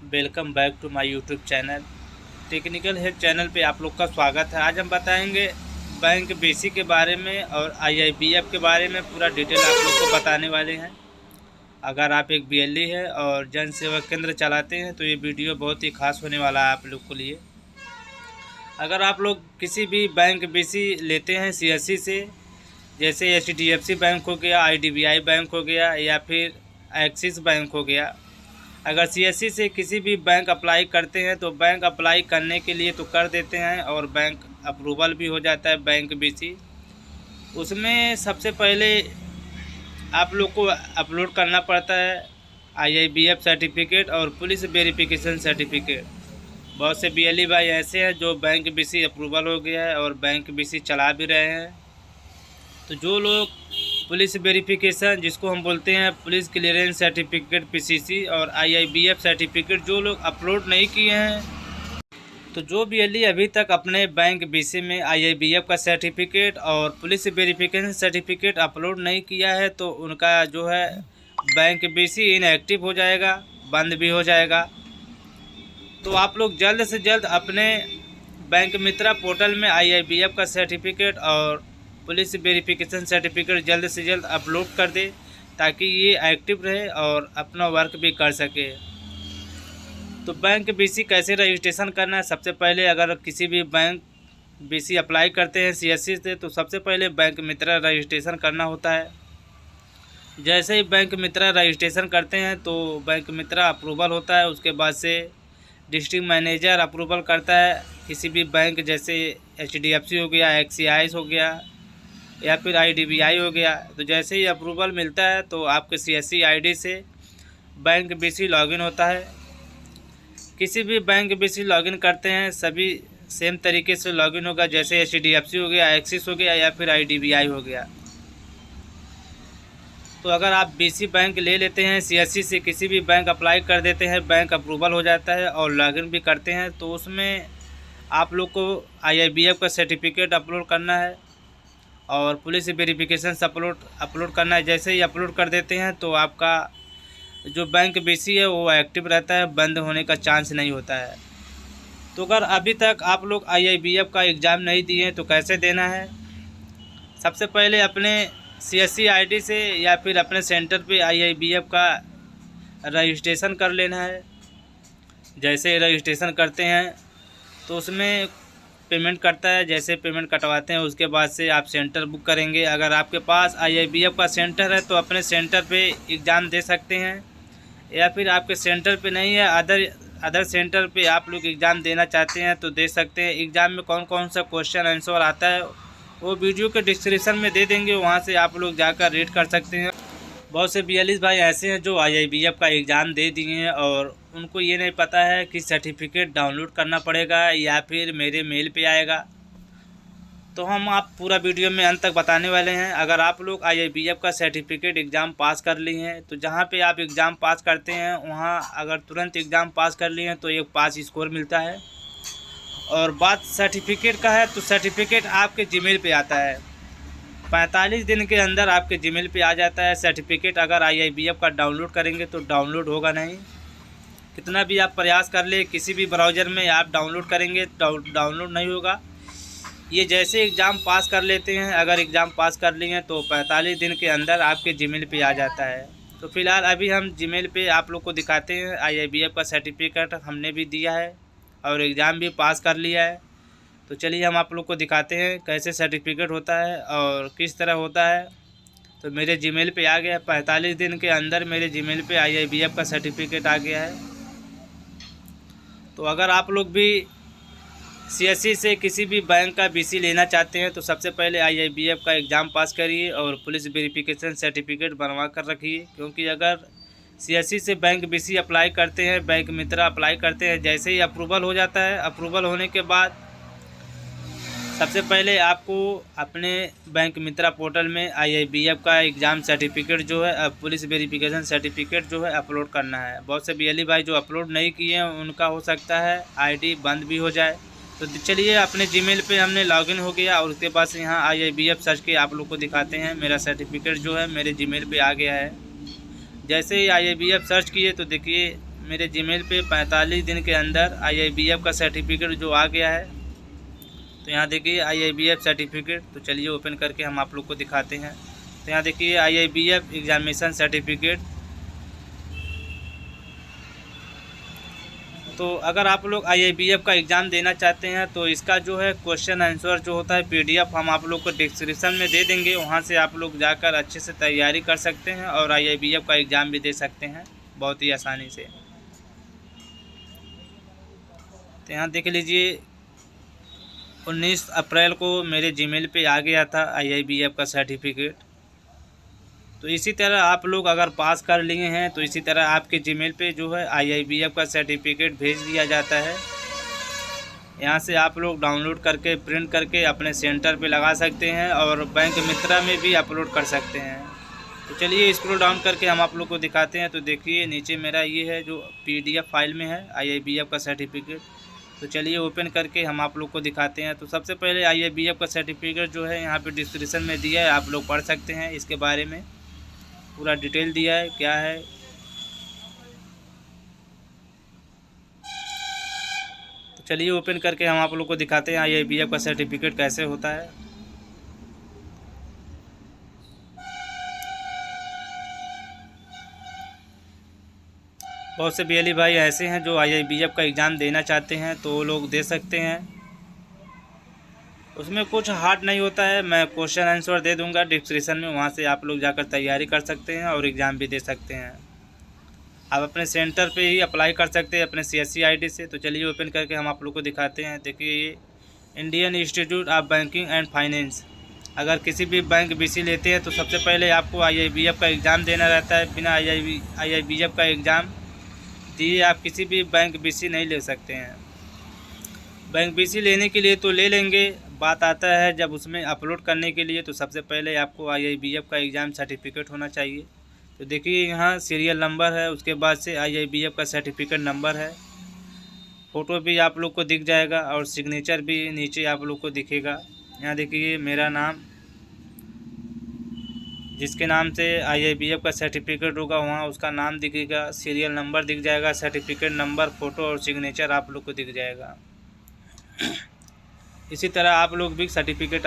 Welcome back to my YouTube channel. Technical health channel पे आप लोग का स्वागत है। आज हम बताएंगे बैंक बीसी के बारे में और आईआईबीएफ के बारे में पूरा डिटेल आप लोग को बताने वाले हैं। अगर आप एक बीएलई है और जन सेवा केंद्र चलाते हैं तो ये वीडियो बहुत ही खास होने वाला है आप लोग के लिए। अगर आप लोग किसी भी बैंक बीसी लेते हैं सीएससी से, जैसे एचडीएफसी बैंक हो गया, आईडीबीआई बैंक हो गया या फिर एक्सिस बैंक हो गया, अगर सीएससी से किसी भी बैंक अप्लाई करते हैं तो बैंक अप्लाई करने के लिए तो कर देते हैं और बैंक अप्रूवल भी हो जाता है बैंक बीसी। उसमें सबसे पहले आप लोग को अपलोड करना पड़ता है आईआईबीएफ सर्टिफिकेट और पुलिस वेरिफिकेशन सर्टिफिकेट। बहुत से बीएलई भाई ऐसे हैं जो बैंक बीसी अप्रूवल हो गया है और बैंक बीसी चला भी रहे हैं। तो जो लोग पुलिस वेरिफिकेशन, जिसको हम बोलते हैं पुलिस क्लियरेंस सर्टिफिकेट पीसीसी, और आईआईबीएफ सर्टिफिकेट जो लोग अपलोड नहीं किए हैं, तो जो बीएलई अभी तक अपने बैंक बीसी में आईआईबीएफ का सर्टिफिकेट और पुलिस वेरिफिकेशन सर्टिफिकेट अपलोड नहीं किया है तो उनका जो है बैंक बीसी इनएक्टिव हो जाएगा, बंद भी हो जाएगा। तो आप लोग जल्द से जल्द अपने बैंक मित्रा पोर्टल में आईआईबीएफ का सर्टिफिकेट और पुलिस वेरिफिकेशन सर्टिफिकेट जल्द से जल्द अपलोड कर दे ताकि ये एक्टिव रहे और अपना वर्क भी कर सके। तो बैंक बीसी कैसे रजिस्ट्रेशन करना है? सबसे पहले अगर किसी भी बैंक बीसी अप्लाई करते हैं सीएससी से तो सबसे पहले बैंक मित्रा रजिस्ट्रेशन करना होता है। जैसे ही बैंक मित्रा रजिस्ट्रेशन करते हैं तो बैंक मित्रा अप्रूवल होता है। उसके बाद से डिस्ट्रिक्ट मैनेजर अप्रूवल करता है किसी भी बैंक, जैसे एचडीएफसी हो गया, एक्सिस हो गया या फिर आईडीबीआई हो गया। तो जैसे ही अप्रूवल मिलता है तो आपके सीएससी आईडी से बैंक बीसी लॉगिन होता है। किसी भी बैंक बीसी लॉगिन करते हैं सभी सेम तरीके से लॉगिन होगा, जैसे एचडीएफसी हो गया, एक्सिस हो गया या फिर आईडीबीआई हो गया। तो अगर आप बीसी बैंक ले लेते हैं सीएससी से, किसी भी बैंक अप्लाई कर देते हैं, बैंक अप्रूवल हो जाता है और लॉगिन भी करते हैं, तो उसमें आप लोग को आईआईबीएफ का सर्टिफिकेट अपलोड करना है और पुलिस वेरिफिकेशन अपलोड करना है। जैसे ही अपलोड कर देते हैं तो आपका जो बैंक बीसी है वो एक्टिव रहता है, बंद होने का चांस नहीं होता है। तो अगर अभी तक आप लोग आईआईबीएफ का एग्ज़ाम नहीं दिए हैं तो कैसे देना है? सबसे पहले अपने सीएससी आईडी से या फिर अपने सेंटर पे आईआईबीएफ का रजिस्ट्रेशन कर लेना है। जैसे रजिस्ट्रेशन करते हैं तो उसमें पेमेंट कटता है, जैसे पेमेंट कटवाते हैं उसके बाद से आप सेंटर बुक करेंगे। अगर आपके पास आईआईबीएफ का सेंटर है तो अपने सेंटर पे एग्ज़ाम दे सकते हैं, या फिर आपके सेंटर पे नहीं है, अदर सेंटर पे आप लोग एग्ज़ाम देना चाहते हैं तो दे सकते हैं। एग्ज़ाम में कौन कौन सा क्वेश्चन आंसर आता है वो वीडियो के डिस्क्रिप्शन में दे देंगे, वहाँ से आप लोग जाकर रीड कर सकते हैं। बहुत से बीएलई भाई ऐसे हैं जो आईआईबीएफ का एग्ज़ाम दे दिए हैं और उनको ये नहीं पता है कि सर्टिफिकेट डाउनलोड करना पड़ेगा या फिर मेरे मेल पे आएगा। तो हम आप पूरा वीडियो में अंत तक बताने वाले हैं। अगर आप लोग आईआईबीएफ का सर्टिफिकेट एग्ज़ाम पास कर लिए हैं तो जहाँ पे आप एग्ज़ाम पास करते हैं वहाँ अगर तुरंत एग्ज़ाम पास कर लिए हैं तो एक पास स्कोर मिलता है। और बात सर्टिफिकेट का है तो सर्टिफिकेट आपके जीमेल पे आता है, 45 दिन के अंदर आपके जीमेल पे आ जाता है सर्टिफिकेट। अगर आईआईबीएफ का डाउनलोड करेंगे तो डाउनलोड होगा नहीं, कितना भी आप प्रयास कर ले, किसी भी ब्राउज़र में आप डाउनलोड करेंगे डाउनलोड नहीं होगा। ये जैसे एग्ज़ाम पास कर लेते हैं, अगर एग्ज़ाम पास कर लिए हैं तो 45 दिन के अंदर आपके जीमेल पे आ जाता है। तो फिलहाल अभी हम जीमेल पे आप लोग को दिखाते हैं आईआईबीएफ का सर्टिफिकेट हमने भी दिया है और एग्ज़ाम भी पास कर लिया है। तो चलिए हम आप लोग को दिखाते हैं कैसे सर्टिफिकेट होता है और किस तरह होता है। तो मेरे जीमेल पे आ गया, 45 दिन के अंदर मेरे जीमेल पे आईआईबीएफ का सर्टिफिकेट आ गया है। तो अगर आप लोग भी सीएससी से किसी भी बैंक का बीसी लेना चाहते हैं तो सबसे पहले आईआईबीएफ का एग्ज़ाम पास करिए और पुलिस वेरिफिकेशन सर्टिफिकेट बनवा कर रखिए। क्योंकि अगर सीएससी से बैंक बीसी अप्लाई करते हैं, बैंक मित्रा अप्लाई करते हैं, जैसे ही अप्रूवल हो जाता है, अप्रूवल होने के बाद सबसे पहले आपको अपने बैंक मित्रा पोर्टल में आईआईबीएफ का एग्ज़ाम सर्टिफिकेट जो है, पुलिस वेरिफिकेशन सर्टिफिकेट जो है अपलोड करना है। बहुत से बीएलई भाई जो अपलोड नहीं किए हैं उनका हो सकता है आईडी बंद भी हो जाए। तो चलिए अपने जीमेल पे हमने लॉगिन हो गया और उसके बाद से यहाँ आईआईबीएफ सर्च के आप लोग को दिखाते हैं। मेरा सर्टिफिकेट जो है मेरे जीमेल पे आ गया है। जैसे ही आईआईबीएफ सर्च किए तो देखिए मेरे जीमेल पे 45 दिन के अंदर IIBF का सर्टिफिकेट जो आ गया है। तो यहाँ देखिए IIBF सर्टिफिकेट। तो चलिए ओपन करके हम आप लोग को दिखाते हैं। तो यहाँ देखिए IIBF एग्जामिनेशन सर्टिफिकेट। तो अगर आप लोग IIBF का एग्ज़ाम देना चाहते हैं तो इसका जो है क्वेश्चन आंसर जो होता है PDF हम आप लोग को डिस्क्रिप्शन में दे देंगे। वहाँ से आप लोग जाकर अच्छे से तैयारी कर सकते हैं और IIBF का एग्ज़ाम भी दे सकते हैं बहुत ही आसानी से। तो यहाँ देख लीजिए 19 अप्रैल को मेरे जीमेल पे आ गया था IIBF का सर्टिफिकेट। तो इसी तरह आप लोग अगर पास कर लिए हैं तो इसी तरह आपके जीमेल पे जो है IIBF का सर्टिफिकेट भेज दिया जाता है। यहाँ से आप लोग डाउनलोड करके प्रिंट करके अपने सेंटर पे लगा सकते हैं और बैंक मित्रा में भी अपलोड कर सकते हैं। तो चलिए स्क्रॉल डाउन करके हम आप लोग को दिखाते हैं। तो देखिए नीचे मेरा ये है जो PDF फाइल में है IIBF का सर्टिफिकेट। तो चलिए ओपन करके हम आप लोग को दिखाते हैं। तो सबसे पहले IIBF का सर्टिफिकेट जो है यहाँ पे डिस्क्रिप्शन में दिया है, आप लोग पढ़ सकते हैं। इसके बारे में पूरा डिटेल दिया है क्या है। तो चलिए ओपन करके हम आप लोग को दिखाते हैं IIBF का सर्टिफिकेट कैसे होता है। बहुत से BLE भाई ऐसे हैं जो IIBF का एग्ज़ाम देना चाहते हैं तो वो लोग दे सकते हैं। उसमें कुछ हार्ड नहीं होता है, मैं क्वेश्चन आंसर दे दूंगा डिस्क्रिप्शन में, वहाँ से आप लोग जाकर तैयारी कर सकते हैं और एग्ज़ाम भी दे सकते हैं। आप अपने सेंटर पे ही अप्लाई कर सकते हैं अपने CSC ID से। तो चलिए ओपन करके हम आप लोग को दिखाते हैं। देखिए ये Indian institute of banking and finance. अगर किसी भी बैंक BC लेते हैं तो सबसे पहले आपको IIBF का एग्ज़ाम देना रहता है। बिना IIBF का एग्ज़ाम दिए आप किसी भी बैंक BC नहीं ले सकते हैं। बैंक BC लेने के लिए तो ले लेंगे, बात आता है जब उसमें अपलोड करने के लिए तो सबसे पहले आपको IIBF का एग्ज़ाम सर्टिफिकेट होना चाहिए। तो देखिए यहाँ सीरियल नंबर है, उसके बाद से IIBF का सर्टिफिकेट नंबर है, फ़ोटो भी आप लोग को दिख जाएगा और सिग्नेचर भी नीचे आप लोग को दिखेगा। यहाँ देखिए मेरा नाम, जिसके नाम से IIBF का सर्टिफिकेट होगा वहाँ उसका नाम दिखेगा, सीरियल नंबर दिख जाएगा, सर्टिफिकेट नंबर, फ़ोटो और सिग्नेचर आप लोग को दिख जाएगा। इसी तरह आप लोग भी सर्टिफिकेट